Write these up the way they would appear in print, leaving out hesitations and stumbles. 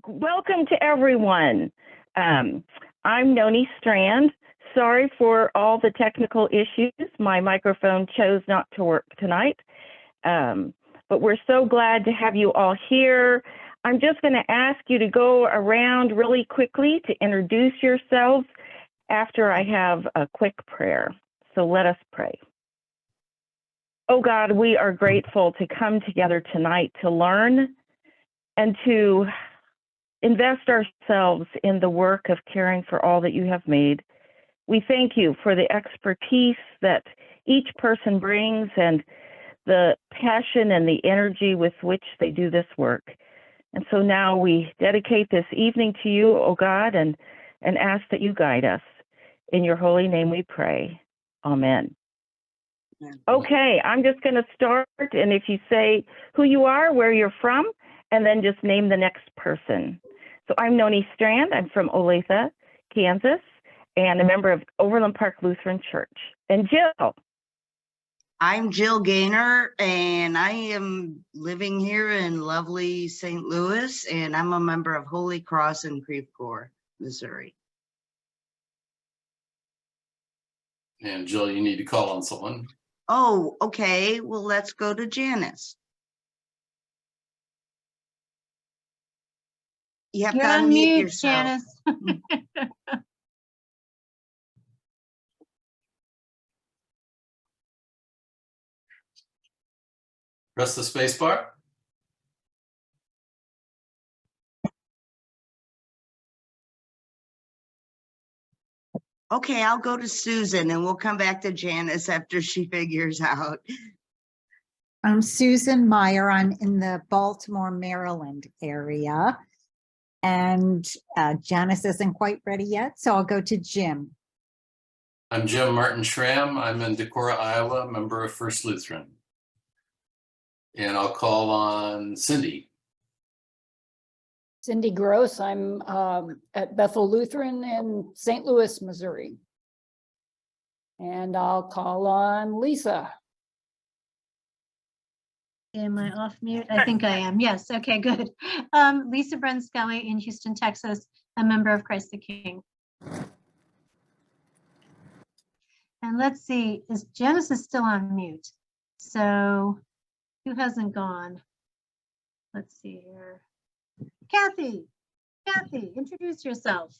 Welcome to everyone. I'm Noni Strand. Sorry for all the technical issues. My microphone chose not to work tonight, but we're so glad to have you all here. I'm just going to ask you to go around really quickly to introduce yourselves after I have a quick prayer. So let us pray. Oh God, we are grateful to come together tonight to learn and to invest ourselves in the work of caring for all that you have made. We thank you for the expertise that each person brings and the passion and the energy with which they do this work. And so now we dedicate this evening to you, oh God, and ask that you guide us. In your holy name we pray. Amen. Okay, I'm just going to start, and if you say who you are, where you're from, and then just name the next person. So I'm Noni Strand. I'm from Olathe, Kansas, and a member of Overland Park Lutheran Church. And Jill. I'm Jill Gaynor, and I am living here in lovely St. Louis, and I'm a member of Holy Cross in Creve Coeur, Missouri. And Jill, you need to call on someone. Oh, okay. Well, let's go to Janice. You have You're to on unmute mute, yourself. Janice. Press the space bar. Okay, I'll go to Susan, and we'll come back to Janice after she figures out. I'm Susan Meyer. I'm in the Baltimore, Maryland area. And Janice isn't quite ready yet, so I'll go to Jim. I'm Jim Martin Schramm. I'm in Decorah, Iowa, member of First Lutheran. And I'll call on Cindy. Cindy Gross. I'm at Bethel Lutheran in St. Louis, Missouri. And I'll call on Lisa. Am I off mute? I think I am. Yes. Okay, good. Lisa Brent Skelly in Houston, Texas, a member of Christ the King. And let's see, Janice is still on mute. So who hasn't gone? Let's see here. Kathy, introduce yourself.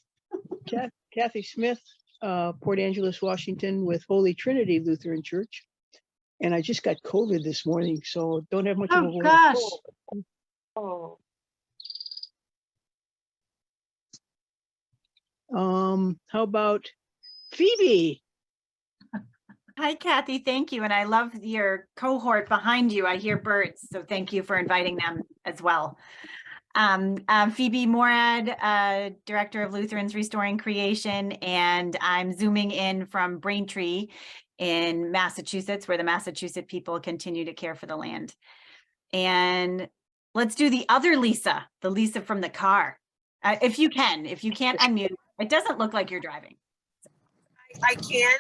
Kathy Smith, Port Angeles, Washington, with Holy Trinity Lutheran Church. And I just got COVID this morning, so don't have much of a Oh voice. gosh. Oh. How about Phoebe? Hi, Kathy. Thank you. And I love your cohort behind you. I hear birds. So thank you for inviting them as well. Phoebe Morad, Director of Lutherans Restoring Creation, and I'm zooming in from Braintree in Massachusetts, where the Massachusetts people continue to care for the land. And let's do the other Lisa, the Lisa from the car. If you can't unmute. It doesn't look like you're driving. I can.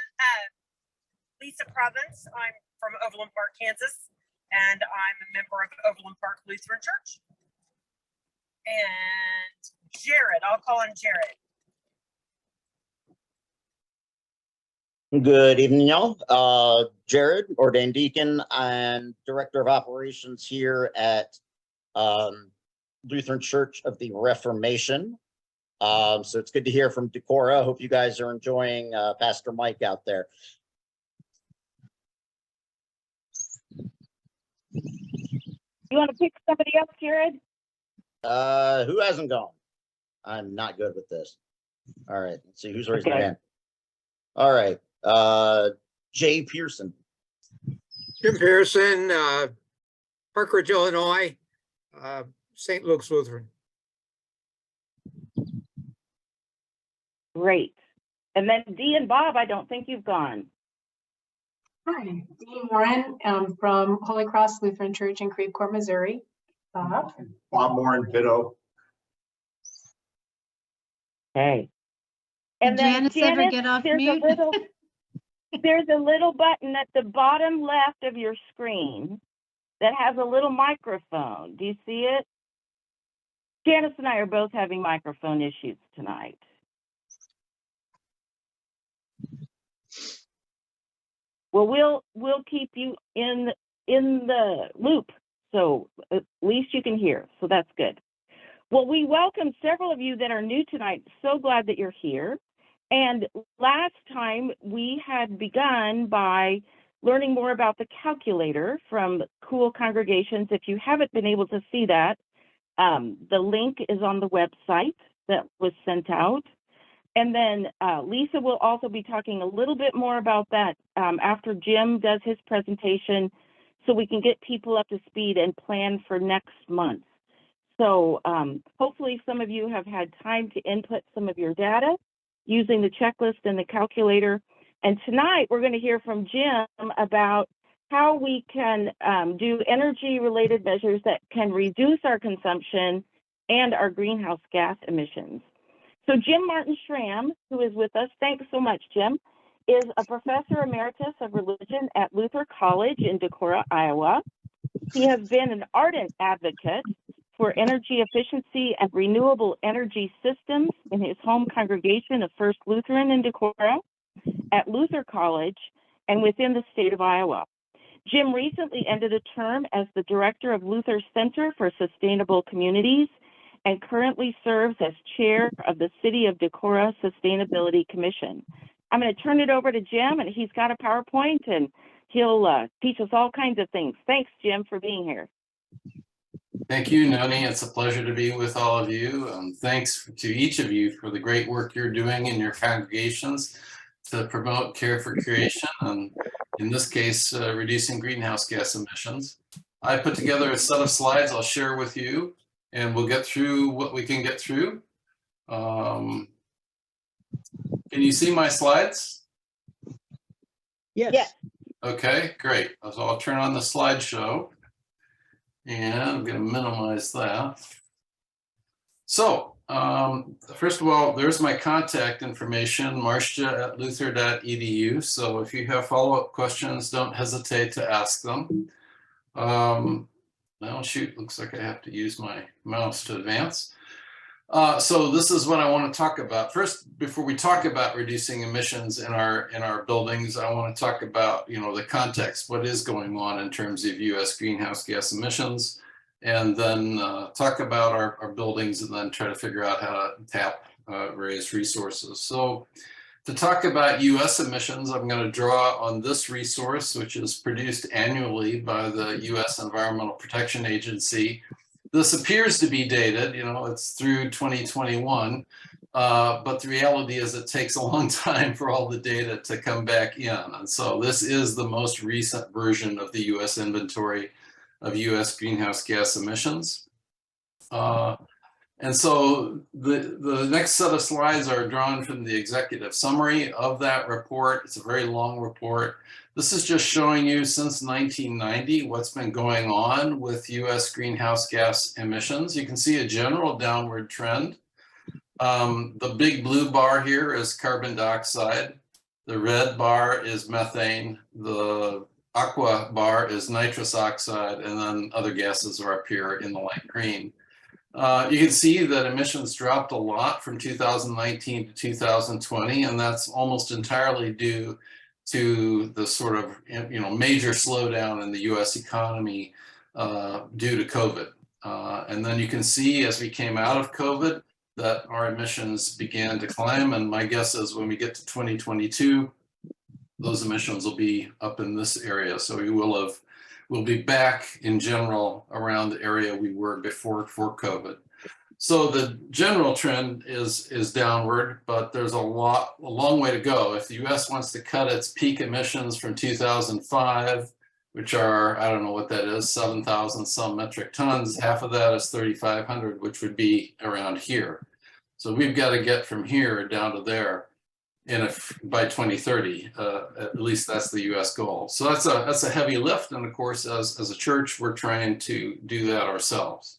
Lisa Province. I'm from Overland Park, Kansas, and I'm a member of Overland Park Lutheran Church. And Jared, I'll call on Jared. Good evening, y'all. Jared, ordained deacon and director of operations here at Lutheran Church of the Reformation. So it's good to hear from Decorah. Hope you guys are enjoying Pastor Mike out there. You want to pick somebody else, Jared? Who hasn't gone? I'm not good with this. All right, let's see who's raising their hand. All right, Jay Pearson. Jim Pearson, Park Ridge, Illinois, St. Luke's Lutheran. Great. And then Dee and Bob, I don't think you've gone. Hi, Dean Warren from Holy Cross Lutheran Church in Creve Coeur, Missouri. Bob Warren, ditto. Hey. And Did then Janice ever get off mute? There's a little button at the bottom left of your screen that has a little microphone. Do you see it? Janice and I are both having microphone issues tonight. Well, we'll keep you in the loop, so at least you can hear. So that's good. Well, we welcome several of you that are new tonight. So glad that you're here. And last time we had begun by learning more about the calculator from Cool Congregations. If you haven't been able to see that, the link is on the website that was sent out. And then Lisa will also be talking a little bit more about that after Jim does his presentation, so we can get people up to speed and plan for next month. So hopefully some of you have had time to input some of your data using the checklist and the calculator. And tonight we're going to hear from Jim about how we can do energy-related measures that can reduce our consumption and our greenhouse gas emissions. So Jim Martin Schramm, who is with us, thanks so much, Jim, is a professor emeritus of religion at Luther College in Decorah, Iowa. He has been an ardent advocate for energy efficiency and renewable energy systems in his home congregation of First Lutheran in Decorah, at Luther College, and within the state of Iowa. Jim recently ended a term as the director of Luther Center for Sustainable Communities and currently serves as chair of the City of Decorah Sustainability Commission. I'm going to turn it over to Jim, and he's got a PowerPoint, and he'll teach us all kinds of things. Thanks, Jim, for being here. Thank you, Noni. It's a pleasure to be with all of you. Thanks to each of you for the great work you're doing in your congregations to promote care for creation, and in this case, reducing greenhouse gas emissions. I put together a set of slides I'll share with you, and we'll get through what we can get through. Can you see my slides? Yes. Okay, great. So I'll turn on the slideshow, and I'm going to minimize that. So first of all, there's my contact information, marcia@luther.edu. So if you have follow-up questions, don't hesitate to ask them. Oh, shoot, looks like I have to use my mouse to advance. So this is what I want to talk about. First, before we talk about reducing emissions in our buildings, I want to talk about, the context, what is going on in terms of US greenhouse gas emissions, and then talk about our buildings, and then try to figure out how to tap various resources. So to talk about US emissions, I'm going to draw on this resource, which is produced annually by the US Environmental Protection Agency. This appears to be dated, it's through 2021, but the reality is it takes a long time for all the data to come back in. And so this is the most recent version of the US inventory of US greenhouse gas emissions. And so the next set of slides are drawn from the executive summary of that report. It's a very long report. This is just showing you since 1990 what's been going on with US greenhouse gas emissions. You can see a general downward trend. The big blue bar here is carbon dioxide. The red bar is methane. The aqua bar is nitrous oxide, and then other gases are up here in the light green. You can see that emissions dropped a lot from 2019 to 2020, and that's almost entirely due to the sort of major slowdown in the US economy due to COVID. And then you can see as we came out of COVID that our emissions began to climb, and my guess is when we get to 2022, those emissions will be up in this area. So we'll be back in general around the area we were before COVID. So the general trend is downward, but there's a long way to go. If the US wants to cut its peak emissions from 2005, which are, I don't know what that is, 7,000 some metric tons, half of that is 3,500, which would be around here. So we've got to get from here down to there by 2030, at least that's the US goal. So that's a heavy lift. And of course, as a church, we're trying to do that ourselves.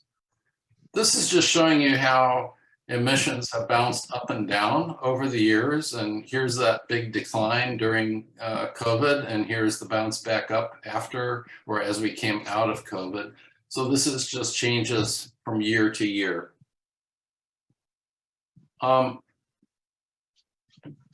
This is just showing you how emissions have bounced up and down over the years. And here's that big decline during COVID. And here's the bounce back up after, or as we came out of COVID. So this is just changes from year to year.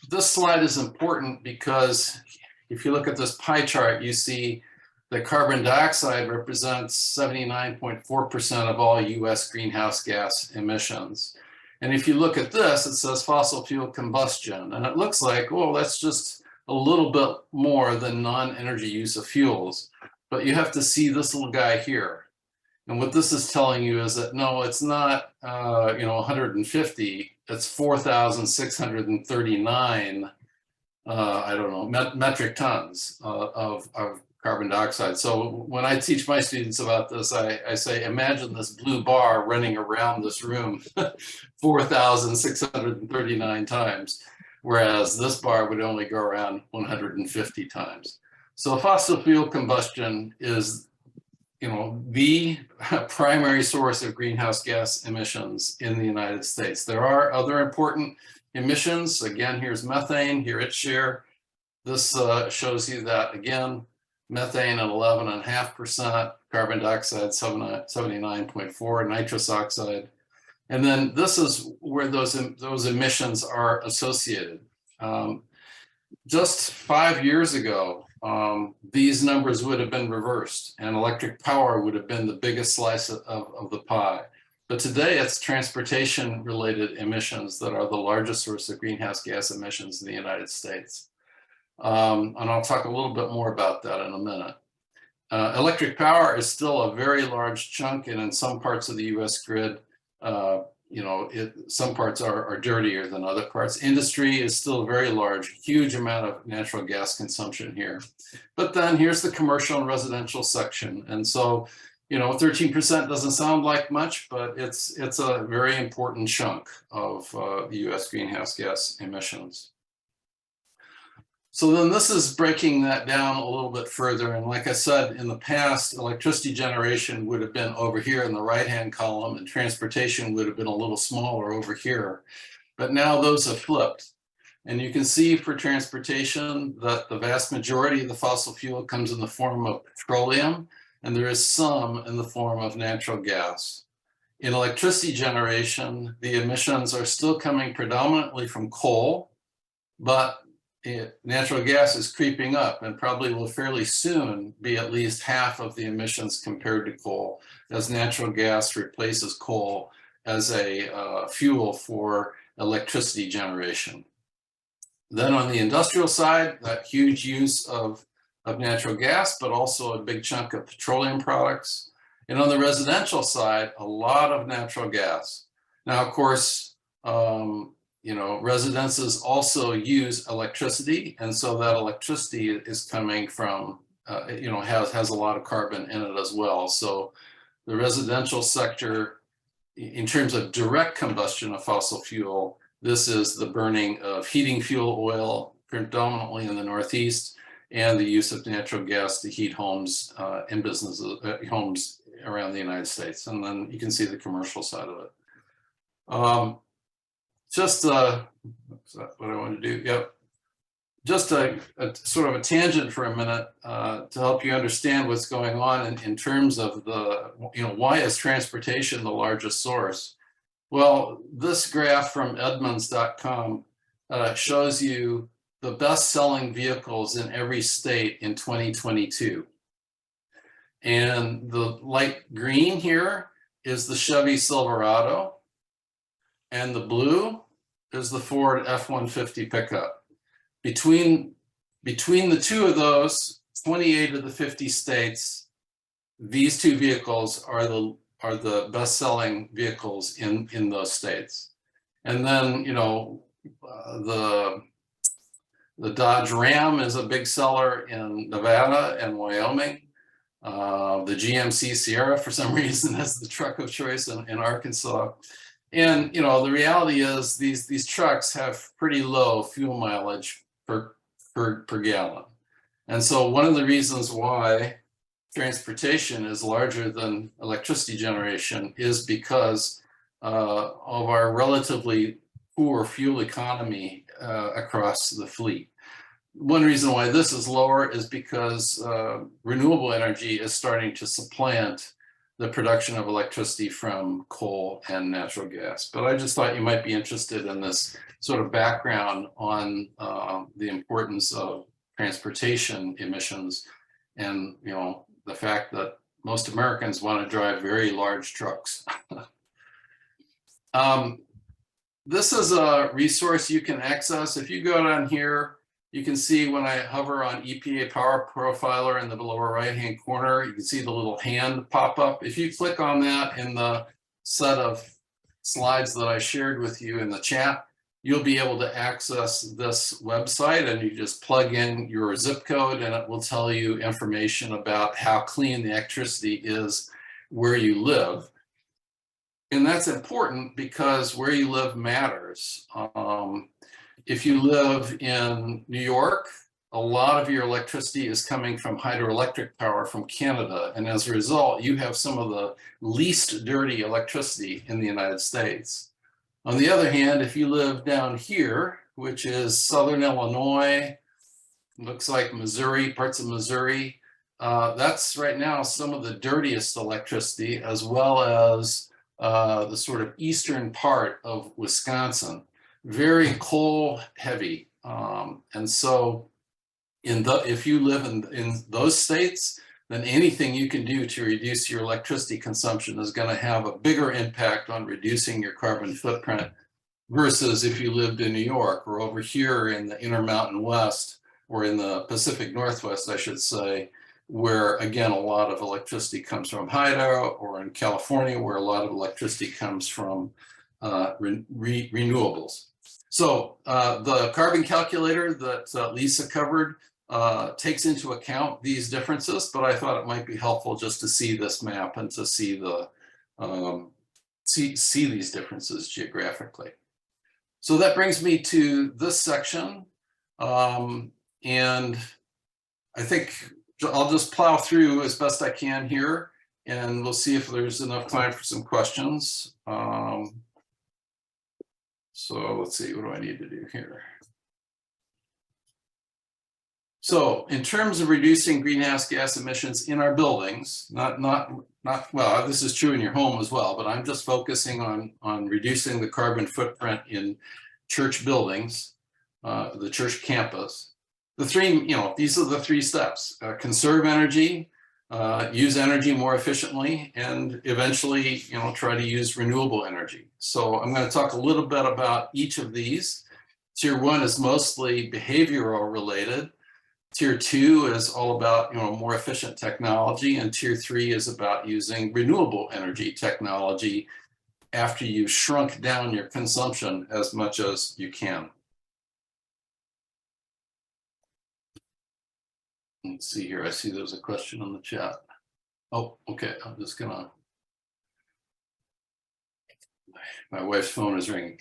This slide is important because if you look at this pie chart, you see that carbon dioxide represents 79.4% of all US greenhouse gas emissions. And if you look at this, it says fossil fuel combustion, and it looks like, well, that's just a little bit more than non-energy use of fuels. But you have to see this little guy here. And what this is telling you is that no, it's not 150, it's 4,639 I don't know, metric tons of carbon dioxide. So when I teach my students about this, I say, imagine this blue bar running around this room 4,639 times, whereas this bar would only go around 150 times. So fossil fuel combustion is, the primary source of greenhouse gas emissions in the United States. There are other important emissions. Again, here's methane, here its share. This shows you that, again, methane at 11.5%, carbon dioxide 79.4%, nitrous oxide. And then this is where those emissions are associated. Just 5 years ago, these numbers would have been reversed and electric power would have been the biggest slice of the pie. But today it's transportation related emissions that are the largest source of greenhouse gas emissions in the United States. And I'll talk a little bit more about that in a minute. Electric power is still a very large chunk, and in some parts of the US grid, some parts are dirtier than other parts. Industry is still very large, huge amount of natural gas consumption here. But then here's the commercial and residential section. And so, 13% doesn't sound like much, but it's a very important chunk of the US greenhouse gas emissions. So then this is breaking that down a little bit further. And like I said, in the past, electricity generation would have been over here in the right-hand column, and transportation would have been a little smaller over here. But now those have flipped. And you can see for transportation that the vast majority of the fossil fuel comes in the form of petroleum, and there is some in the form of natural gas. In electricity generation, the emissions are still coming predominantly from coal, but natural gas is creeping up and probably will fairly soon be at least half of the emissions compared to coal, as natural gas replaces coal as a fuel for electricity generation. Then on the industrial side, that huge use of natural gas, but also a big chunk of petroleum products. And on the residential side, a lot of natural gas. Now, of course, residences also use electricity, and so that electricity is coming from, has a lot of carbon in it as well. So the residential sector, in terms of direct combustion of fossil fuel, this is the burning of heating fuel oil, predominantly in the Northeast, and the use of natural gas to heat homes and businesses, homes around the United States. And then you can see the commercial side of it. Just what I want to do, yep. Just a sort of a tangent for a minute to help you understand what's going on in terms of the, why is transportation the largest source? Well, this graph from Edmunds.com shows you the best-selling vehicles in every state in 2022. And the light green here is the Chevy Silverado, and the blue is the Ford F-150 pickup. Between the two of those, 28 of the 50 states, these two vehicles are the best-selling vehicles in those states. And then, the Dodge Ram is a big seller in Nevada and Wyoming. The GMC Sierra, for some reason, is the truck of choice in Arkansas. And, the reality is these trucks have pretty low fuel mileage per gallon. And so one of the reasons why transportation is larger than electricity generation is because of our relatively poor fuel economy across the fleet. One reason why this is lower is because renewable energy is starting to supplant the production of electricity from coal and natural gas. But I just thought you might be interested in this sort of background on the importance of transportation emissions and, you know, the fact that most Americans want to drive very large trucks. This is a resource you can access. If you go down here, you can see when I hover on EPA Power Profiler in the lower right-hand corner, you can see the little hand pop up. If you click on that in the set of slides that I shared with you in the chat, you'll be able to access this website, and you just plug in your zip code and it will tell you information about how clean the electricity is where you live. And that's important because where you live matters. If you live in New York, a lot of your electricity is coming from hydroelectric power from Canada. And as a result, you have some of the least dirty electricity in the United States. On the other hand, if you live down here, which is Southern Illinois, looks like Missouri, parts of Missouri, that's right now some of the dirtiest electricity, as well as the sort of eastern part of Wisconsin, very coal heavy. And so if you live in those states, then anything you can do to reduce your electricity consumption is going to have a bigger impact on reducing your carbon footprint versus if you lived in New York or over here in the Intermountain West or in the Pacific Northwest, I should say, where again, a lot of electricity comes from hydro, or in California, where a lot of electricity comes from renewables. So the carbon calculator that Lisa covered takes into account these differences, but I thought it might be helpful just to see this map and to see the see these differences geographically. So that brings me to this section, and I think I'll just plow through as best I can here, and we'll see if there's enough time for some questions. So let's see, what do I need to do here? So in terms of reducing greenhouse gas emissions in our buildings, well, this is true in your home as well, but I'm just focusing on reducing the carbon footprint in church buildings, the church campus. The three, these are the three steps: conserve energy, use energy more efficiently, and eventually, try to use renewable energy. So I'm going to talk a little bit about each of these. Tier 1 is mostly behavioral related. Tier 2 is all about, more efficient technology, and Tier 3 is about using renewable energy technology after you've shrunk down your consumption as much as you can. Let's see here. I see there's a question on the chat. Oh, okay. I'm just gonna. My wife's phone is ringing.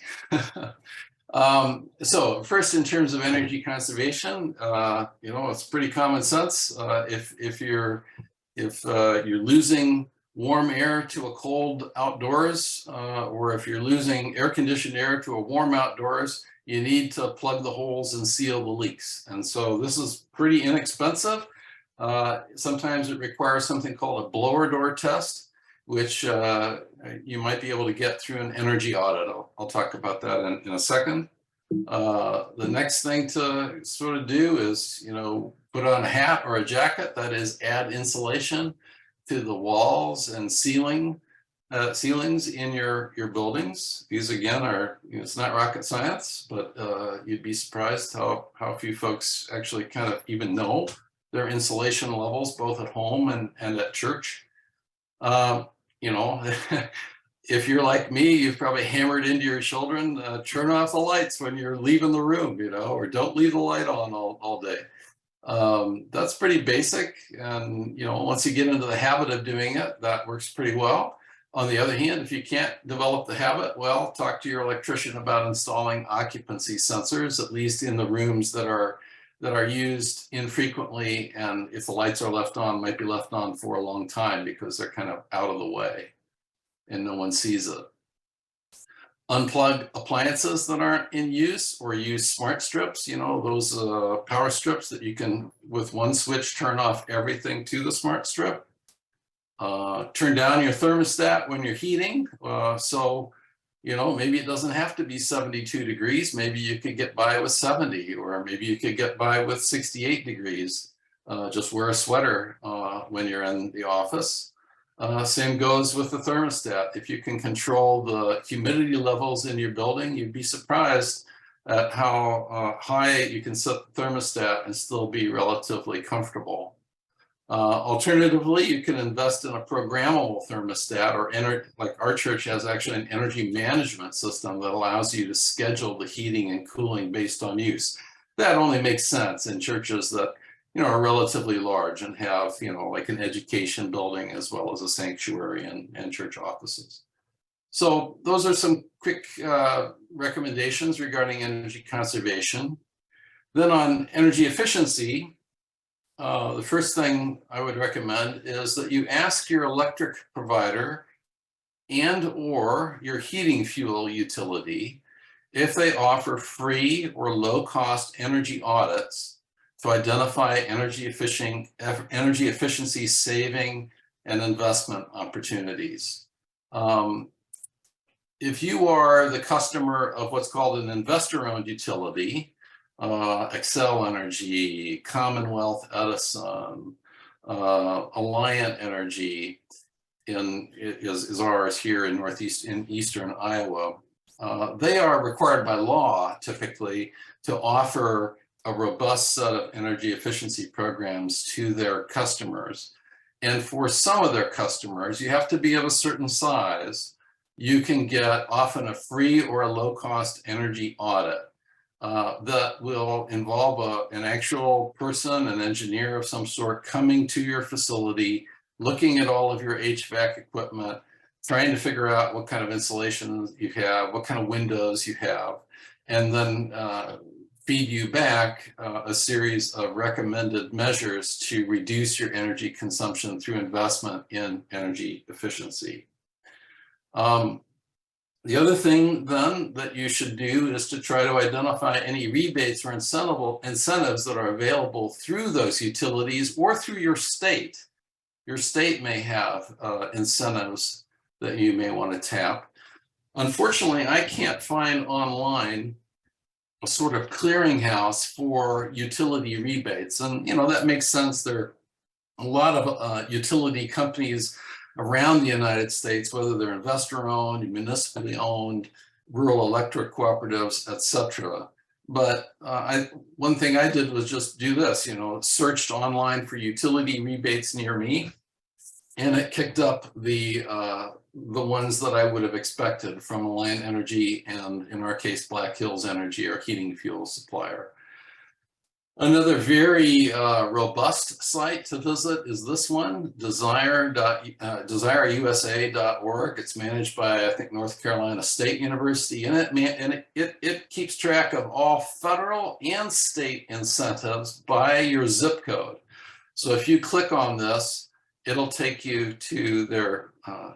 So first, in terms of energy conservation, it's pretty common sense. If you're losing warm air to a cold outdoors, or if you're losing air-conditioned air to a warm outdoors, you need to plug the holes and seal the leaks. And so this is pretty inexpensive. Sometimes it requires something called a blower door test, which you might be able to get through an energy audit. I'll talk about that in a second. The next thing to sort of do is, put on a hat or a jacket, that is add insulation to the walls and ceilings in your buildings. These again are, it's not rocket science, but you'd be surprised how few folks actually kind of even know their insulation levels, both at home and at church. If you're like me, you've probably hammered into your children, turn off the lights when you're leaving the room, or don't leave the light on all day. That's pretty basic. And, once you get into the habit of doing it, that works pretty well. On the other hand, if you can't develop the habit, well, talk to your electrician about installing occupancy sensors, at least in the rooms that are used infrequently, and if the lights are left on, might be left on for a long time because they're kind of out of the way and no one sees it. Unplug appliances that aren't in use, or use smart strips, those power strips that you can, with one switch, turn off everything to the smart strip. Turn down your thermostat when you're heating. So, you know, maybe it doesn't have to be 72 degrees. Maybe you could get by with 70, or maybe you could get by with 68 degrees. Just wear a sweater when you're in the office. Same goes with the thermostat. If you can control the humidity levels in your building, you'd be surprised at how high you can set the thermostat and still be relatively comfortable. Alternatively, you can invest in a programmable thermostat, or like our church has actually an energy management system that allows you to schedule the heating and cooling based on use. That only makes sense in churches that, you know, are relatively large and have, you know, like an education building as well as a sanctuary and church offices. So those are some quick recommendations regarding energy conservation. Then on energy efficiency, the first thing I would recommend is that you ask your electric provider and/or your heating fuel utility if they offer free or low-cost energy audits to identify energy efficiency saving and investment opportunities. If you are the customer of what's called an investor-owned utility, Xcel Energy, Commonwealth Edison, Alliant Energy is ours here in eastern Iowa. They are required by law typically to offer a robust set of energy efficiency programs to their customers. And for some of their customers, you have to be of a certain size. You can get often a free or a low-cost energy audit that will involve an actual person, an engineer of some sort, coming to your facility, looking at all of your HVAC equipment, trying to figure out what kind of insulation you have, what kind of windows you have, and then feed you back a series of recommended measures to reduce your energy consumption through investment in energy efficiency. The other thing then that you should do is to try to identify any rebates or incentives that are available through those utilities or through your state. Your state may have incentives that you may want to tap. Unfortunately, I can't find online a sort of clearinghouse for utility rebates. And, you know, that makes sense. There are a lot of utility companies around the United States, whether they're investor-owned, municipally owned, rural electric cooperatives, etc. But one thing I did was just do this, you know, searched online for utility rebates near me, and it kicked up the ones that I would have expected from Alliant Energy and, in our case, Black Hills Energy, our heating fuel supplier. Another very robust site to visit is this one, desireusa.org. It's managed by, I think, North Carolina State University, and it keeps track of all federal and state incentives by your zip code. So if you click on this, it'll take you to their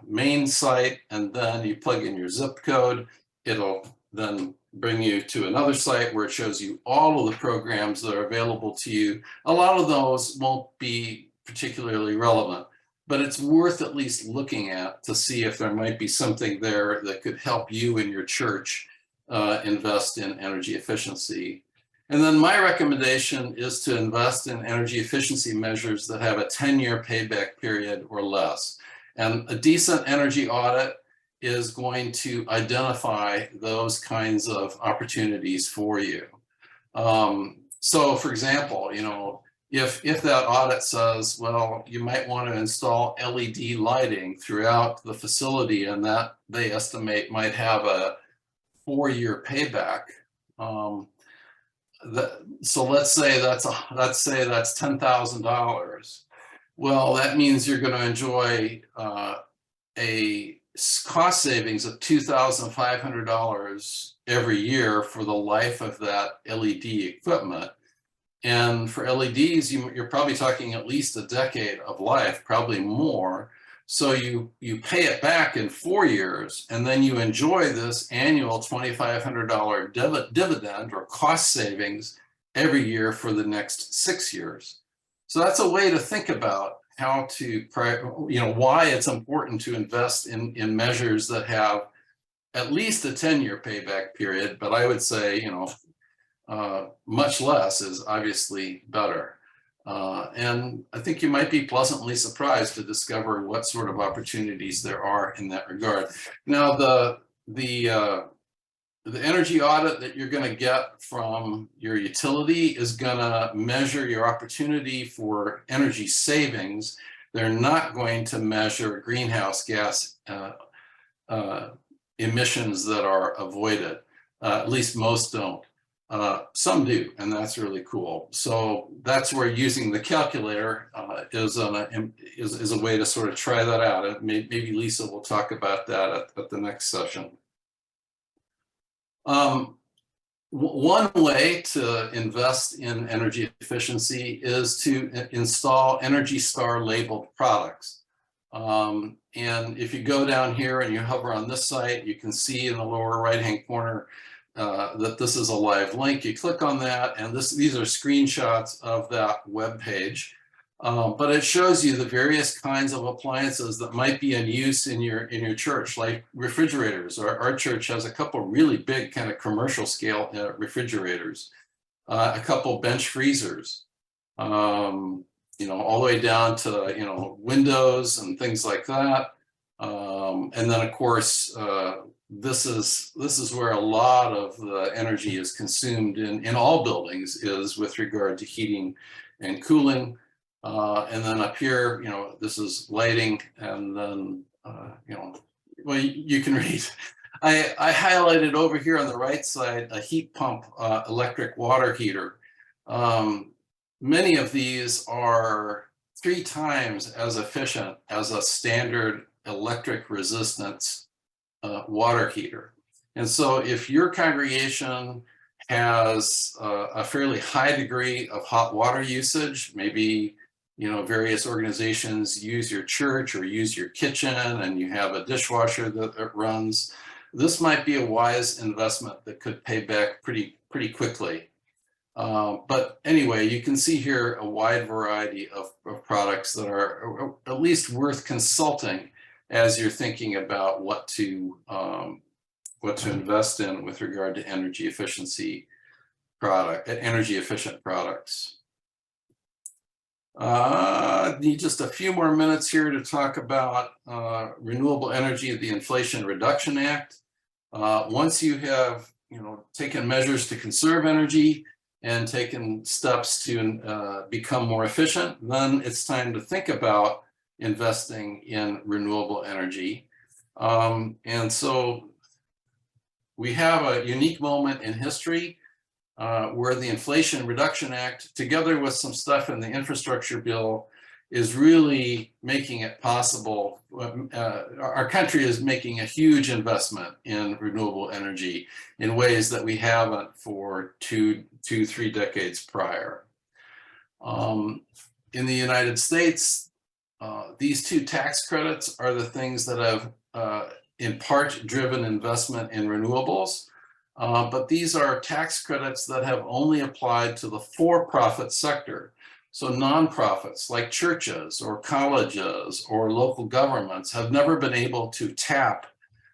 main site, and then you plug in your zip code. It'll then bring you to another site where it shows you all of the programs that are available to you. A lot of those won't be particularly relevant, but it's worth at least looking at to see if there might be something there that could help you and your church invest in energy efficiency. And then my recommendation is to invest in energy efficiency measures that have a 10-year payback period or less. And a decent energy audit is going to identify those kinds of opportunities for you. So for example, you know, if that audit says, well, you might want to install LED lighting throughout the facility, and that they estimate might have a 4-year payback. So let's say that's $10,000. Well, that means you're going to enjoy a cost savings of $2,500 every year for the life of that LED equipment. And for LEDs, you're probably talking at least a decade of life, probably more. So you pay it back in 4 years, and then you enjoy this annual $2,500 dividend or cost savings every year for the next 6 years. So that's a way to think about how to, why it's important to invest in measures that have at least a 10-year payback period, but I would say, much less is obviously better. And I think you might be pleasantly surprised to discover what sort of opportunities there are in that regard. Now, the energy audit that you're going to get from your utility is going to measure your opportunity for energy savings. They're not going to measure greenhouse gas emissions that are avoided. At least most don't. Some do, and that's really cool. So that's where using the calculator is a way to sort of try that out. And maybe Lisa will talk about that at the next session. One way to invest in energy efficiency is to install Energy Star labeled products. And if you go down here and you hover on this site, you can see in the lower right-hand corner that this is a live link. You click on that, and these are screenshots of that web page. But it shows you the various kinds of appliances that might be in use in your church, like refrigerators. Our church has a couple really big kind of commercial scale refrigerators, a couple bench freezers, all the way down to windows and things like that. And then of course this is where a lot of the energy is consumed in all buildings, is with regard to heating and cooling. And then up here, this is lighting, and then, well, you can read. I highlighted over here on the right side a heat pump electric water heater. Many of these are 3 times as efficient as a standard electric resistance water heater. And so if your congregation has a fairly high degree of hot water usage, maybe various organizations use your church or use your kitchen, and you have a dishwasher that runs, this might be a wise investment that could pay back pretty quickly. But anyway, you can see here a wide variety of products that are at least worth consulting as you're thinking about what to invest in with regard to energy efficient products. Need just a few more minutes here to talk about renewable energy, the Inflation Reduction Act. Once you have taken measures to conserve energy and taken steps to become more efficient, then it's time to think about investing in renewable energy. And so we have a unique moment in history where the Inflation Reduction Act, together with some stuff in the infrastructure bill, is really making it possible. Our country is making a huge investment in renewable energy in ways that we haven't for 2-3 decades prior. In the United States, these 2 tax credits are the things that have in part driven investment in renewables. But these are tax credits that have only applied to the for-profit sector. So nonprofits like churches or colleges or local governments have never been able to tap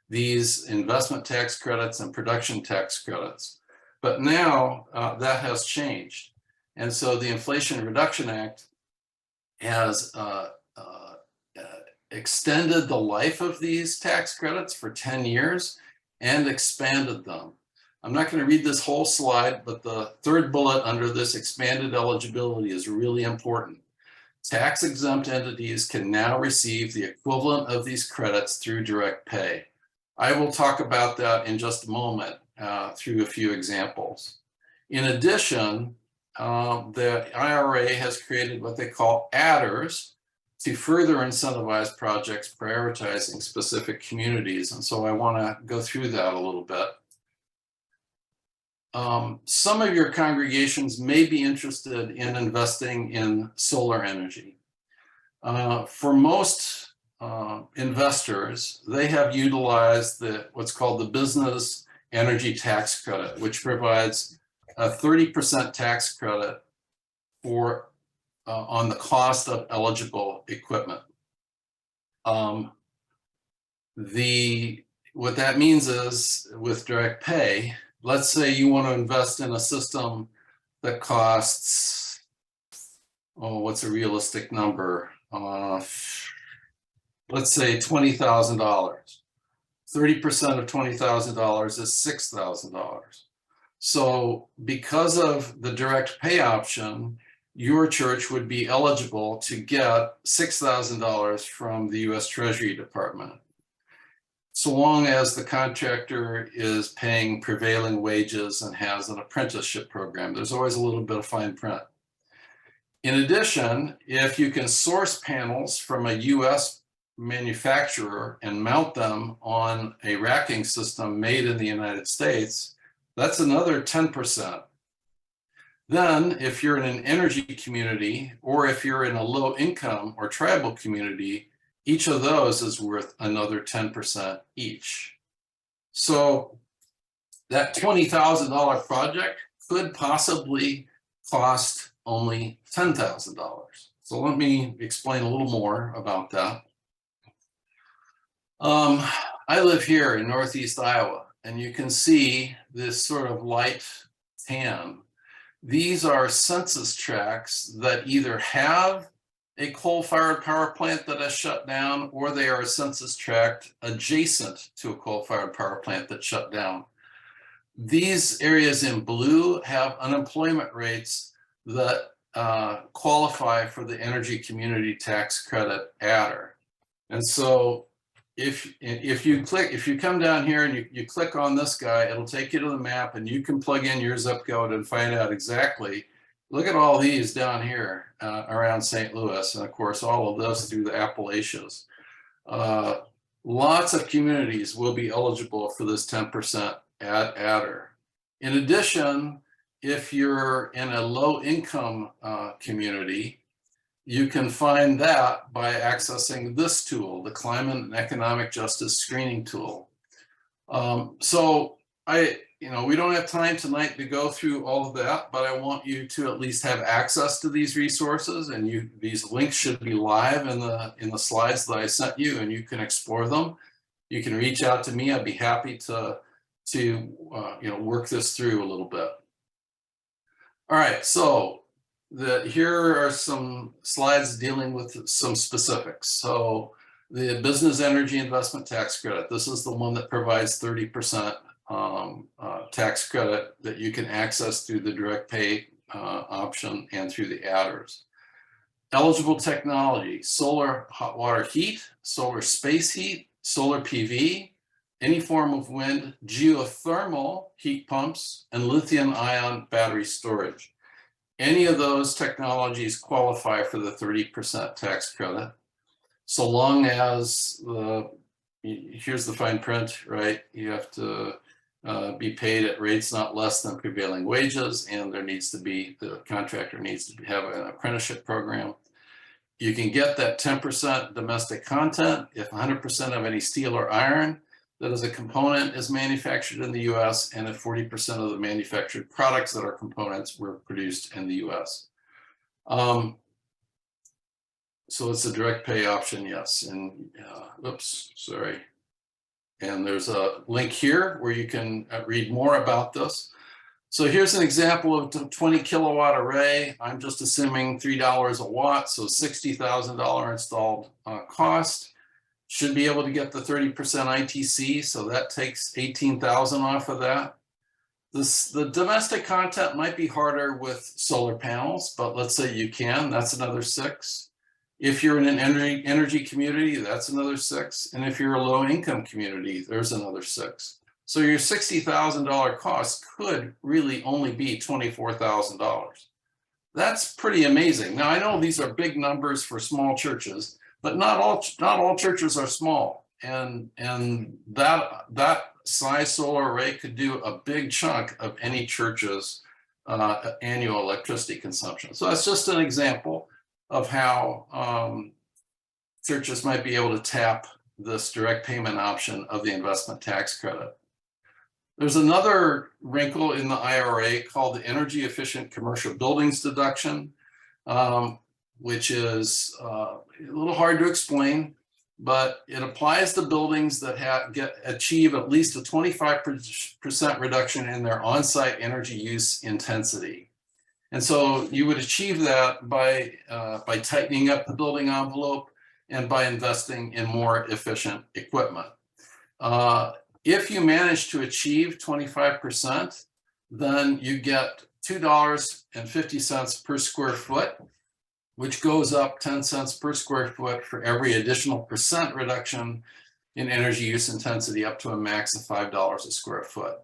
these investment tax credits and production tax credits. But now that has changed. And so the Inflation Reduction Act has extended the life of these tax credits for 10 years and expanded them. I'm not going to read this whole slide, but the 3rd bullet under this expanded eligibility is really important. Tax exempt entities can now receive the equivalent of these credits through direct pay. I will talk about that in just a moment through a few examples. In addition, the IRA has created what they call adders to further incentivize projects prioritizing specific communities. And so I want to go through that a little bit. Some of your congregations may be interested in investing in solar energy. For most investors, they have utilized what's called the Business Energy Tax Credit, which provides a 30% tax credit for on the cost of eligible equipment. What that means is with direct pay, let's say you want to invest in a system that costs, oh, what's a realistic number? Let's say $20,000. 30% of $20,000 is $6,000. So because of the direct pay option, your church would be eligible to get $6,000 from the US Treasury Department, so long as the contractor is paying prevailing wages and has an apprenticeship program. There's always a little bit of fine print. In addition, if you can source panels from a US manufacturer and mount them on a racking system made in the United States, that's another 10%. Then if you're in an energy community, or if you're in a low income or tribal community, each of those is worth another 10% each. So that $20,000 project could possibly cost only $10,000. So let me explain a little more about that. I live here in Northeast Iowa, and you can see this sort of light tan. These are census tracts that either have a coal-fired power plant that has shut down, or they are a census tract adjacent to a coal-fired power plant that shut down. These areas in blue have unemployment rates that qualify for the energy community tax credit adder. And so if you come down here and you click on this guy, it'll take you to the map, and you can plug in your zip code and find out exactly. Look at all these down here around St. Louis, and of course all of this through the Appalachians. Lots of communities will be eligible for this 10% adder. In addition, if you're in a low income community, you can find that by accessing this tool, the Climate and Economic Justice Screening Tool. We don't have time tonight to go through all of that, but I want you to at least have access to these resources, and these links should be live in the slides that I sent you, and you can explore them. You can reach out to me. I'd be happy to work this through a little bit. All right, so here are some slides dealing with some specifics. So the Business Energy Investment Tax Credit, this is the one that provides 30% tax credit that you can access through the direct pay option and through the adders. Eligible technology: solar hot water heat, solar space heat, solar PV, any form of wind, geothermal heat pumps, and lithium-ion battery storage. Any of those technologies qualify for the 30% tax credit, so long as here's the fine print, right? You have to be paid at rates not less than prevailing wages, and the contractor needs to have an apprenticeship program. You can get that 10% domestic content if 100% of any steel or iron that is a component is manufactured in the US, and if 40% of the manufactured products that are components were produced in the US. So it's a direct pay option, yes. And oops, sorry. And there's a link here where you can read more about this. So here's an example of a 20 kilowatt array. I'm just assuming $3 a watt, so $60,000 installed cost. Should be able to get the 30% ITC, so that takes $18,000 off of that. The domestic content might be harder with solar panels, but let's say you can, that's another $6,000. If you're in an energy community, that's another $6,000. And if you're a low income community, there's another $6,000. So your $60,000 cost could really only be $24,000. That's pretty amazing. Now I know these are big numbers for small churches, but not all churches are small. And that size solar array could do a big chunk of any church's annual electricity consumption. So that's just an example of how churches might be able to tap this direct payment option of the investment tax credit. There's another wrinkle in the IRA called the Energy Efficient Commercial Buildings Deduction. which is a little hard to explain, but it applies to buildings that achieve at least a 25% reduction in their on-site energy use intensity. And so you would achieve that by tightening up the building envelope and by investing in more efficient equipment. If you manage to achieve 25%, then you get $2.50 per square foot, which goes up 10 cents per square foot for every additional percent reduction in energy use intensity up to a max of $5 a square foot.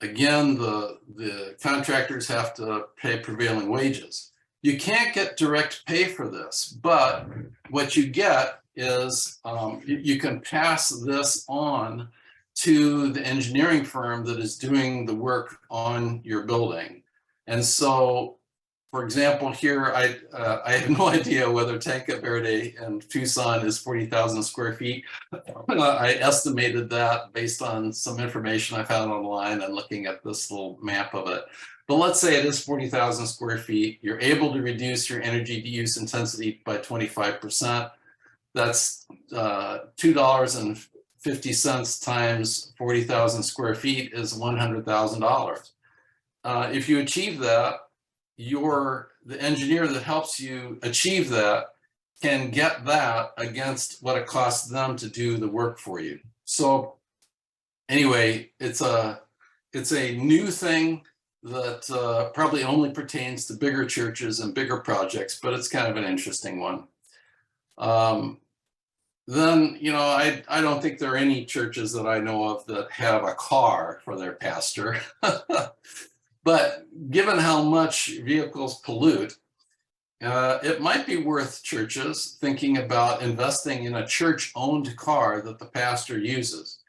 Again, the contractors have to pay prevailing wages. You can't get direct pay for this, but what you get is you can pass this on to the engineering firm that is doing the work on your building. And so, for example, here, I have no idea whether Tanque Verde in Tucson is 40,000 square feet. I estimated that based on some information I found online and looking at this little map of it. But let's say it is 40,000 square feet. You're able to reduce your energy use intensity by 25%. That's $2.50 times 40,000 square feet is $100,000. If you achieve that, the engineer that helps you achieve that can get that against what it costs them to do the work for you. So anyway, it's a new thing that probably only pertains to bigger churches and bigger projects, but it's kind of an interesting one. Then, you know, I don't think there are any churches that I know of that have a car for their pastor. But given how much vehicles pollute, it might be worth churches thinking about investing in a church-owned car that the pastor uses.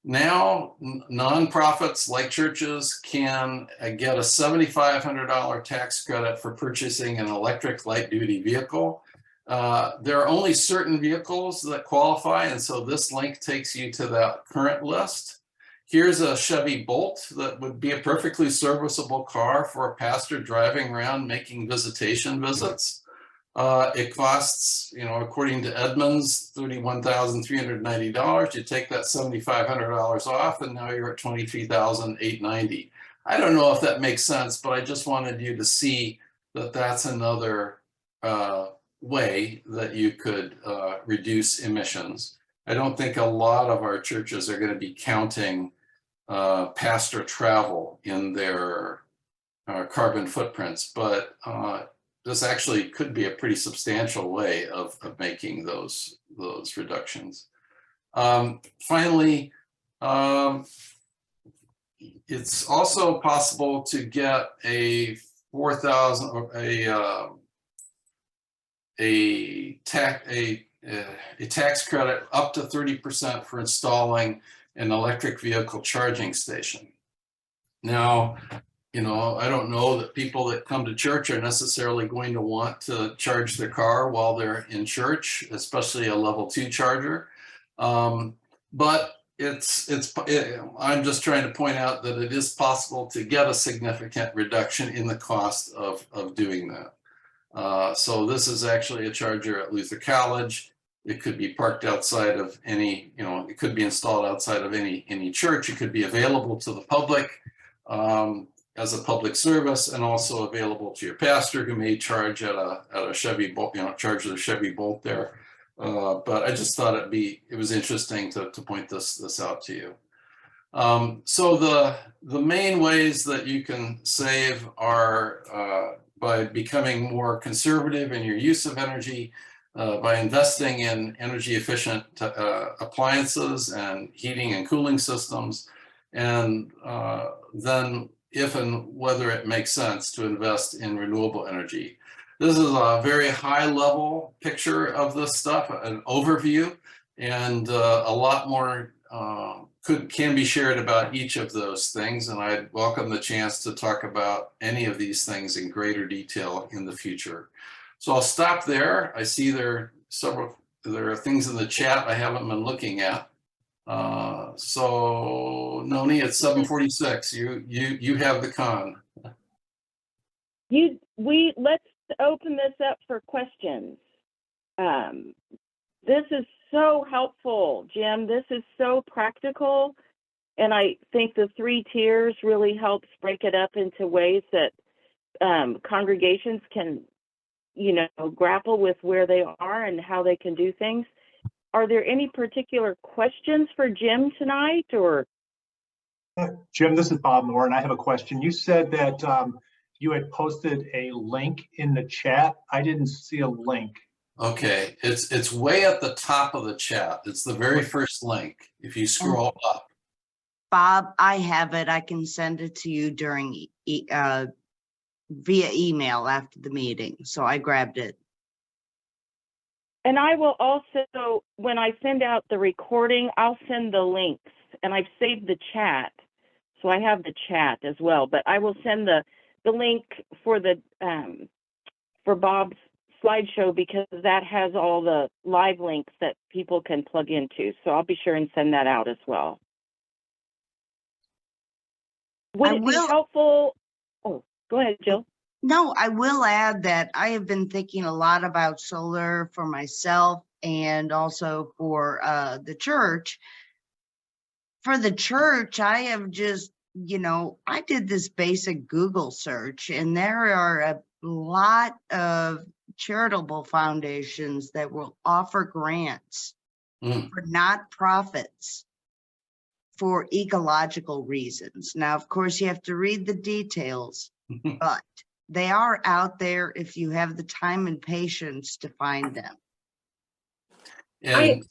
Now, nonprofits like churches can get a $7,500 tax credit for purchasing an electric light-duty vehicle. There are only certain vehicles that qualify, and so this link takes you to that current list. Here's a Chevy Bolt that would be a perfectly serviceable car for a pastor driving around making visitation visits. It costs, you know, according to Edmunds, $31,390. You take that $7,500 off, and now you're at $23,890. I don't know if that makes sense, but I just wanted you to see that that's another way that you could reduce emissions. I don't think a lot of our churches are going to be counting pastor travel in their carbon footprints, but this actually could be a pretty substantial way of making those reductions. Finally, it's also possible to get a tax credit up to 30% for installing an electric vehicle charging station. Now, you know, I don't know that people that come to church are necessarily going to want to charge their car while they're in church, especially a level 2 charger. But I'm just trying to point out that it is possible to get a significant reduction in the cost of doing that. So this is actually a charger at Luther College. It could be parked outside of any, you know, it could be installed outside of any church. It could be available to the public as a public service, and also available to your pastor, who may charge at a Chevy Bolt, you know, charge the Chevy Bolt there. But I just thought it was interesting to point this out to you. So the main ways that you can save are by becoming more conservative in your use of energy, by investing in energy efficient appliances and heating and cooling systems, and then if and whether it makes sense to invest in renewable energy. This is a very high level picture of this stuff, an overview, and a lot more can be shared about each of those things, and I'd welcome the chance to talk about any of these things in greater detail in the future. So I'll stop there. I see there are things in the chat I haven't been looking at. So Noni, it's 7:46. You have the con. You let's open this up for questions. This is so helpful, Jim. This is so practical. And I think the 3 tiers really helps break it up into ways that congregations can, grapple with where they are and how they can do things. Are there any particular questions for Jim tonight, or? Jim, this is Bob Moore, and I have a question. You said that you had posted a link in the chat. I didn't see a link. Okay, it's way at the top of the chat. It's the very first link. If you scroll up. Bob, I have it. I can send it to you during via email after the meeting. So I grabbed it. And I will also, when I send out the recording, I'll send the links, and I've saved the chat. So I have the chat as well, but I will send the link for the for Bob's slideshow, because that has all the live links that people can plug into. So I'll be sure and send that out as well. Would it be helpful? Oh, go ahead, Jill. No, I will add that I have been thinking a lot about solar for myself and also for the church. For the church, I have just, I did this basic Google search, and there are a lot of charitable foundations that will offer grants for nonprofits for ecological reasons. Now, of course, you have to read the details, but they are out there if you have the time and patience to find them. And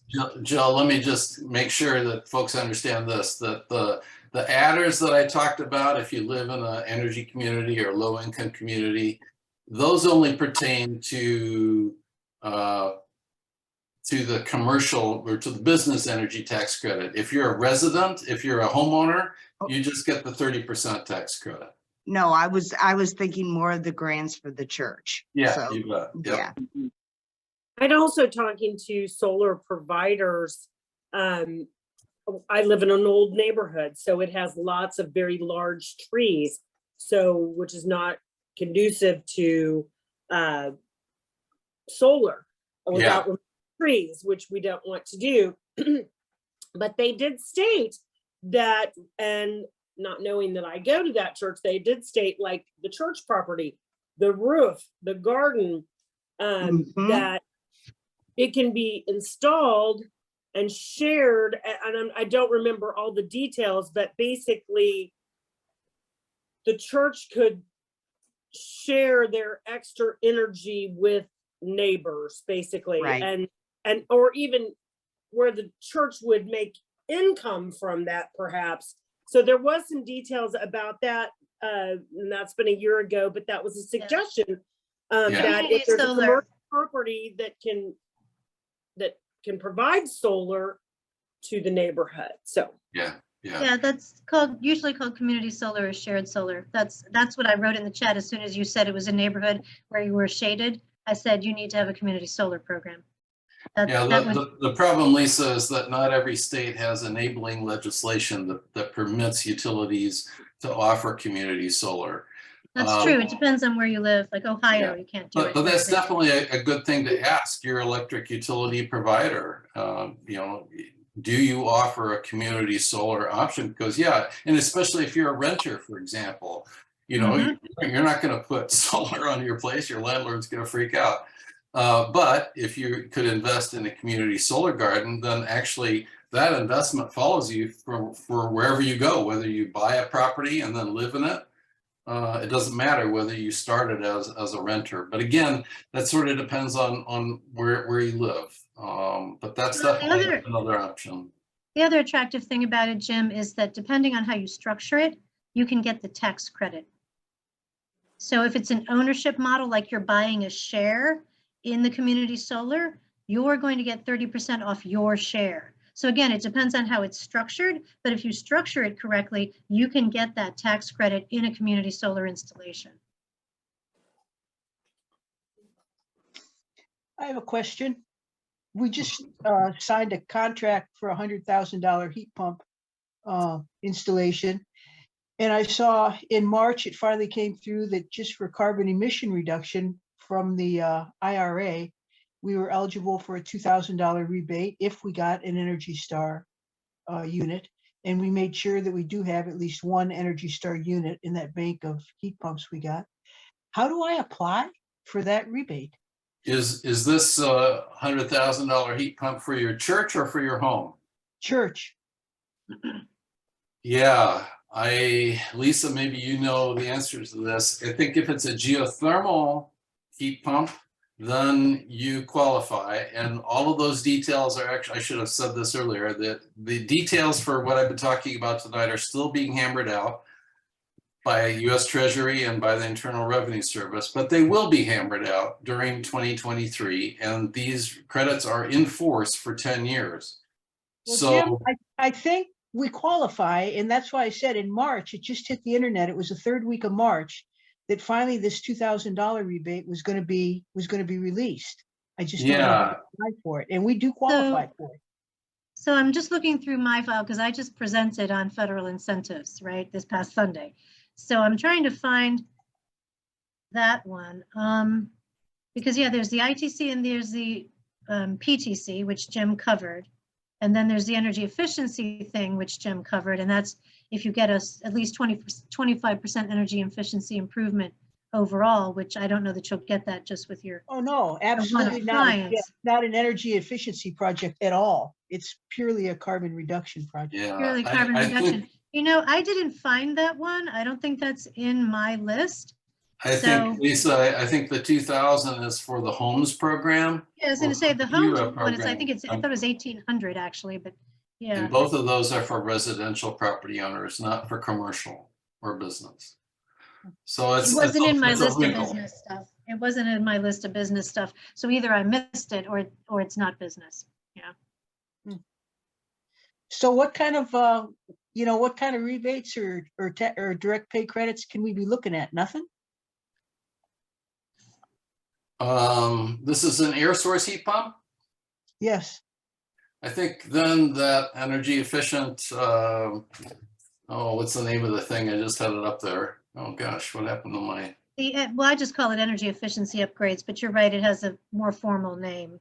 Jill, let me just make sure that folks understand this, that the adders that I talked about, if you live in an energy community or low income community, those only pertain to the commercial or to the business energy tax credit. If you're a resident, if you're a homeowner, you just get the 30% tax credit. No, I was thinking more of the grants for the church. Yeah, So, you bet. Yep. yeah. I'd also talking to solar providers. I live in an old neighborhood, so it has lots of very large trees, so which is not conducive to solar without trees, which we don't want to do. But they did state that, and not knowing that I go to that church, they did state like the church property, the roof, the garden, that it can be installed and shared. And I don't remember all the details, but basically the church could share their extra energy with neighbors, basically. Right. And or even where the church would make income from that, perhaps. So there was some details about that, and that's been a year ago, but that was a suggestion that if there's a commercial property that can provide solar to the neighborhood. So yeah, that's usually called community solar or shared solar. That's what I wrote in the chat as soon as you said it was a neighborhood where you were shaded. I said you need to have a community solar program. The problem, Lisa, is that not every state has enabling legislation that permits utilities to offer community solar. That's true. It depends on where you live. Like Ohio, you can't do it. But that's definitely a good thing to ask your electric utility provider. Do you offer a community solar option? Because and especially if you're a renter, for example, you're not going to put solar on your place. Your landlord's going to freak out. But if you could invest in a community solar garden, then actually that investment follows you for wherever you go, whether you buy a property and then live in it. It doesn't matter whether you started as a renter. But again, that sort of depends on where you live. But that's definitely another option. The other attractive thing about it, Jim, is that depending on how you structure it, you can get the tax credit. So if it's an ownership model, like you're buying a share in the community solar, you're going to get 30% off your share. So again, it depends on how it's structured, but if you structure it correctly, you can get that tax credit in a community solar installation. I have a question. We just signed a contract for $100,000 heat pump installation. And I saw in March, it finally came through that just for carbon emission reduction from the IRA, we were eligible for a $2,000 rebate if we got an Energy Star unit. And we made sure that we do have at least one Energy Star unit in that bank of heat pumps we got. How do I apply for that rebate? Is this a $100,000 heat pump for your church or for your home? Church. Yeah, Lisa, maybe you know the answers to this. I think if it's a geothermal heat pump, then you qualify. And all of those details are actually, I should have said this earlier, that the details for what I've been talking about tonight are still being hammered out by US Treasury and by the Internal Revenue Service, but they will be hammered out during 2023. And these credits are in force for 10 years. Well, So Jim, I think we qualify, and that's why I said in March, it just hit the internet. It was the third week of March that finally this $2,000 rebate was going to be released. I just don't know how to apply for it, and we do qualify for it. So I'm just looking through my file because I just presented on federal incentives, right, this past Sunday. So I'm trying to find that one. Because yeah, there's the ITC and there's the PTC, which Jim covered. And then there's the energy efficiency thing, which Jim covered. And that's if you get us at least 25% energy efficiency improvement overall, which I don't know that you'll get that just with your. Oh, no, absolutely not. appliance. It's not an energy efficiency project at all. It's purely a carbon reduction project. yeah, Purely carbon I reduction. think, You know, I didn't find that one. I don't think that's in my list. I So- think, Lisa, I think the 2,000 is for the homes program. Yeah, I was gonna or say the for homes UA one is, I program. think I thought it was 1,800 actually, but yeah. And both of those are for residential property owners, not for commercial or business. So It it's. wasn't in my it's a list of wrinkle. business stuff. It wasn't in my list of business stuff. So either I missed it or it's not business. Yeah. So what kind of, what kind of rebates or direct pay credits can we be looking at? Nothing? This is an air source heat pump. Yes. I think then that energy efficient, what's the name of the thing? I just had it up there. Oh gosh, what happened to my, Well, I just call it energy efficiency upgrades, but you're right, it has a more formal name.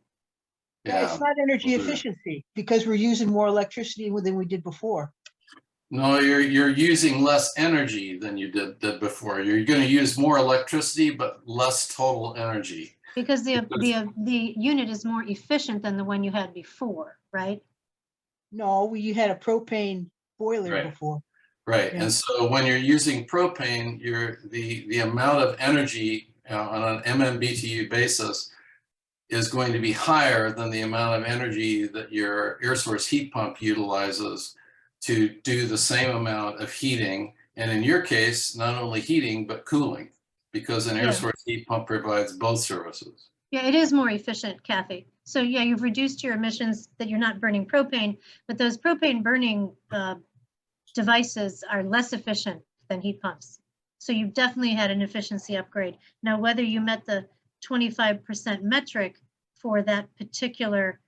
Yeah, yeah. it's not energy we'll do it. efficiency because we're using more electricity than we did before. No, you're using less energy than you did before. You're going to use more electricity, but less total energy. Because the unit is more efficient than the one you had before, right? No, you had a propane boiler Right. before. Right, Yeah. and so when you're using propane, the amount of energy on an MMBTU basis is going to be higher than the amount of energy that your air source heat pump utilizes to do the same amount of heating. And in your case, not only heating, but cooling, because an air Yeah. source heat pump provides both services. Yeah, it is more efficient, Kathy. So yeah, you've reduced your emissions that you're not burning propane, but those propane burning devices are less efficient than heat pumps. So you've definitely had an efficiency upgrade. Now, whether you met the 25% metric for that particular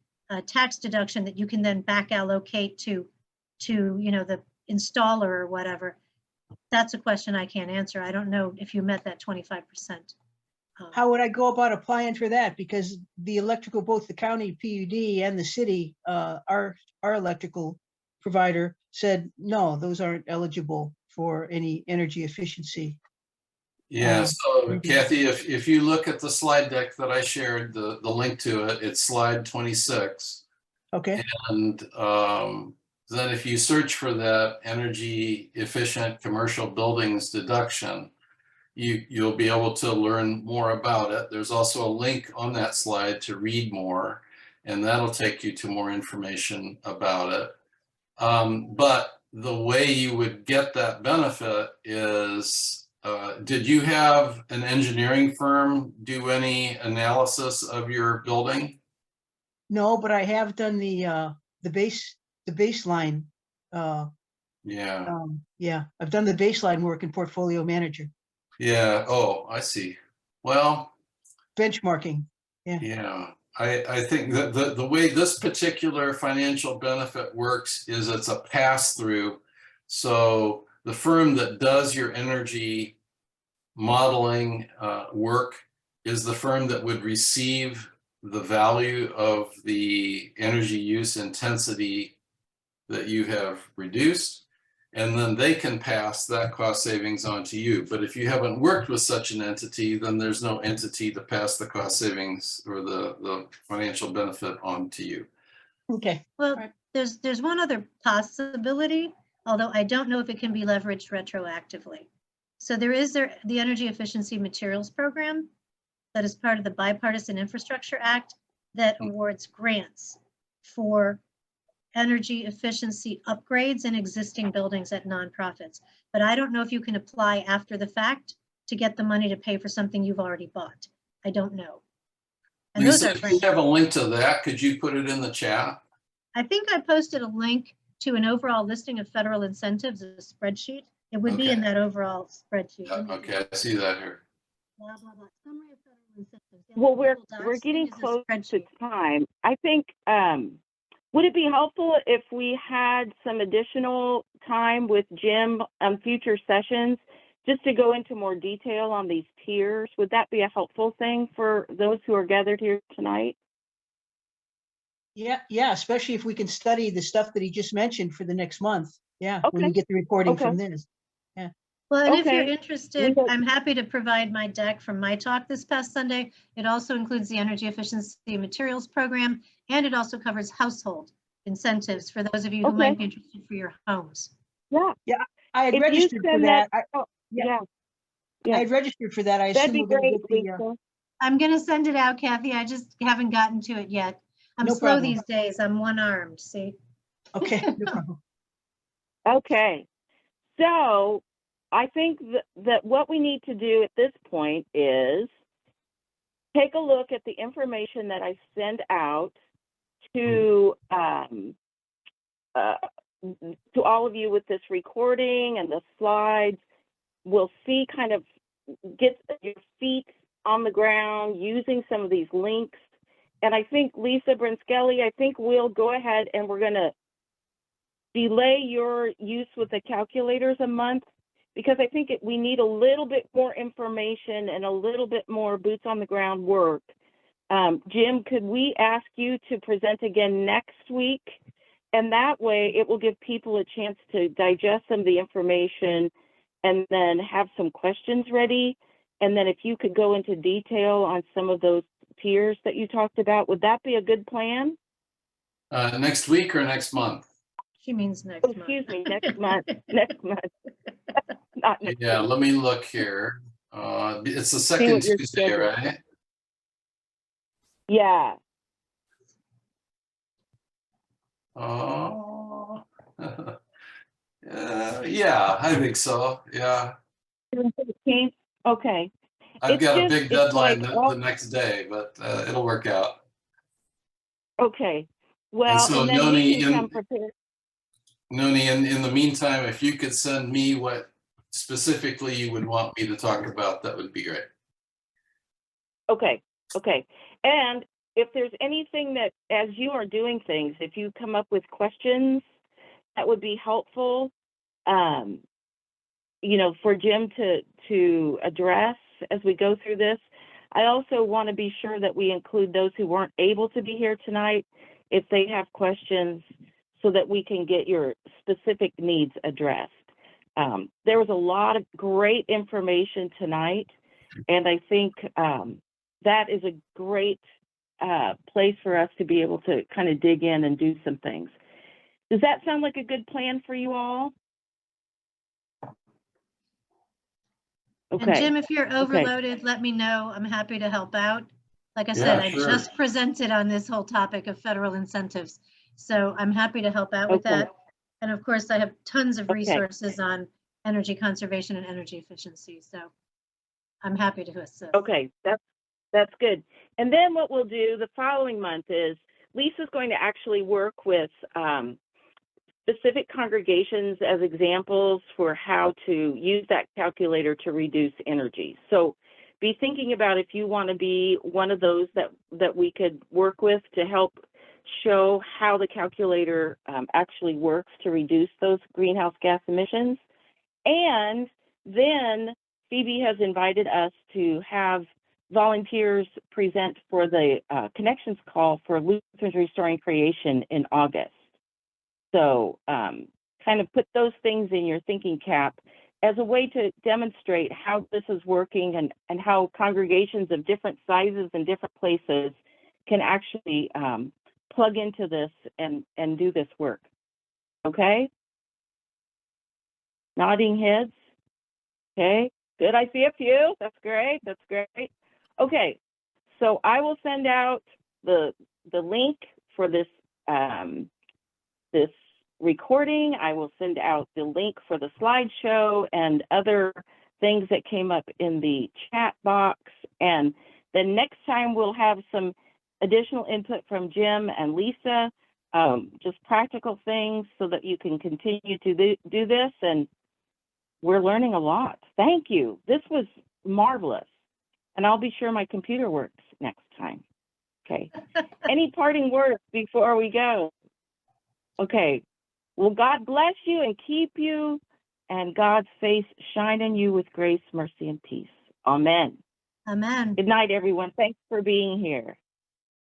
tax deduction that you can then back allocate to the installer or whatever, that's a question I can't answer. I don't know if you met that 25%. How would I go about applying for that? Because the electrical, both the county PUD and the city, our electrical provider said, no, those aren't eligible for any energy efficiency. Yeah, so maybe- Kathy, if you look at the slide deck that I shared, the link to it, it's slide 26. Okay, And then if you search for that energy efficient commercial buildings deduction, you'll be able to learn more about it. There's also a link on that slide to read more, and that'll take you to more information about it. But the way you would get that benefit is, did you have an engineering firm do any analysis of your building? no, but I have done the baseline. Yeah. Yeah, I've done the baseline work in Portfolio Manager, Yeah. Oh, I see. Well, benchmarking. yeah, I think that the way this particular financial benefit works is it's a pass through. So the firm that does your energy modeling work is the firm that would receive the value of the energy use intensity that you have reduced, and then they can pass that cost savings on to you. But if you haven't worked with such an entity, then there's no entity to pass the cost savings or the financial benefit on to you. Okay. Well, Right. there's one other possibility, although I don't know if it can be leveraged retroactively. So there is the Energy Efficiency Materials Program that is part of the Bipartisan Infrastructure Act that awards grants for energy efficiency upgrades in existing buildings at nonprofits. But I don't know if you can apply after the fact to get the money to pay for something you've already bought. I don't know. And those Lisa, are if you grants. have a link to that, could you put it in the chat? I think I posted a link to an overall listing of federal incentives, a spreadsheet. It would be in Okay. that overall spreadsheet. Let me Okay, I see that here. blah, blah, blah. Summary of federal incentives. Yeah, Well, the we're Google Docs thing getting is a close to spreadsheet. time. I think, would it be helpful if we had some additional time with Jim on future sessions, just to go into more detail on these tiers? Would that be a helpful thing for those who are gathered here tonight? Yeah, especially if we can study the stuff that he just mentioned for the next month. Yeah, when we Okay. get the reporting Okay. from this. Well, and if you're Okay. interested, We- I'm happy to provide my deck from my talk this past Sunday. It also includes the Energy Efficiency Materials Program, and it also covers household incentives for those of you who Okay. might be interested for your homes. Yeah. I had If you registered for send that. that, yeah. yeah. I had registered for that. I That'd assume be we're gonna great, get the, Lisa. I'm gonna send it out, Kathy. I just haven't gotten to it yet. I'm No slow problem. these days. I'm one-armed, see? okay, no problem. Okay. So I think that what we need to do at this point is take a look at the information that I send out to all of you with this recording and the slides. We'll see, kind of get your feet on the ground using some of these links. And I think, Lisa Brinskelly, I think we'll go ahead and we're going to delay your use with the calculators a month, because I think we need a little bit more information and a little bit more boots on the ground work. Jim, could we ask you to present again next week? And that way it will give people a chance to digest some of the information and then have some questions ready. And then if you could go into detail on some of those tiers that you talked about, would that be a good plan? Next week or next month? She means next month. Excuse me, next month, next month. Not next Yeah, week. let me look here. It's the See second what your Tuesday, schedule- right? Yeah, Oh. Yeah, I think so. Yeah. 15th, okay. I've It's got a just- big it's deadline like the all- next day, but it'll work out. Okay, well, so and then Noni, we can come prepared. Noni, in the meantime, if you could send me what specifically you would want me to talk about, that would be great. Okay, okay. And if there's anything that, as you are doing things, if you come up with questions, that would be helpful, you know, for Jim to address as we go through this. I also want to be sure that we include those who weren't able to be here tonight, if they have questions, so that we can get your specific needs addressed. There was a lot of great information tonight, and I think that is a great place for us to be able to kind of dig in and do some things. Does that sound like a good plan for you all? And Okay, Jim, if you're overloaded, let me know. I'm happy to help out. Like I said, Yeah, I sure. just presented on this whole topic of federal incentives. So I'm happy to help out with Okay. that. And of course, I have tons of Okay. resources on energy conservation and energy efficiency. So I'm happy to assist. okay, that's good. And then what we'll do the following month is Lisa's going to actually work with specific congregations as examples for how to use that calculator to reduce energy. So be thinking about if you want to be one of those that we could work with to help show how the calculator actually works to reduce those greenhouse gas emissions. And then Phoebe has invited us to have volunteers present for the connections call for Lutherans Restoring Creation in August. So kind of put those things in your thinking cap as a way to demonstrate how this is working and how congregations of different sizes and different places can actually plug into this and do this work. Okay? Nodding heads. Okay, good. I see a few. That's great. That's great. Okay, so I will send out the link for this this recording. I will send out the link for the slideshow and other things that came up in the chat box. And then next time we'll have some additional input from Jim and Lisa, just practical things so that you can continue to do this. And we're learning a lot. Thank you. This was marvelous. And I'll be sure my computer works next time. Okay. Any parting words before we go? Okay. Well, God bless you and keep you, and God's face shine on you with grace, mercy, and peace. Amen. Amen. Good night, everyone. Thanks for being here.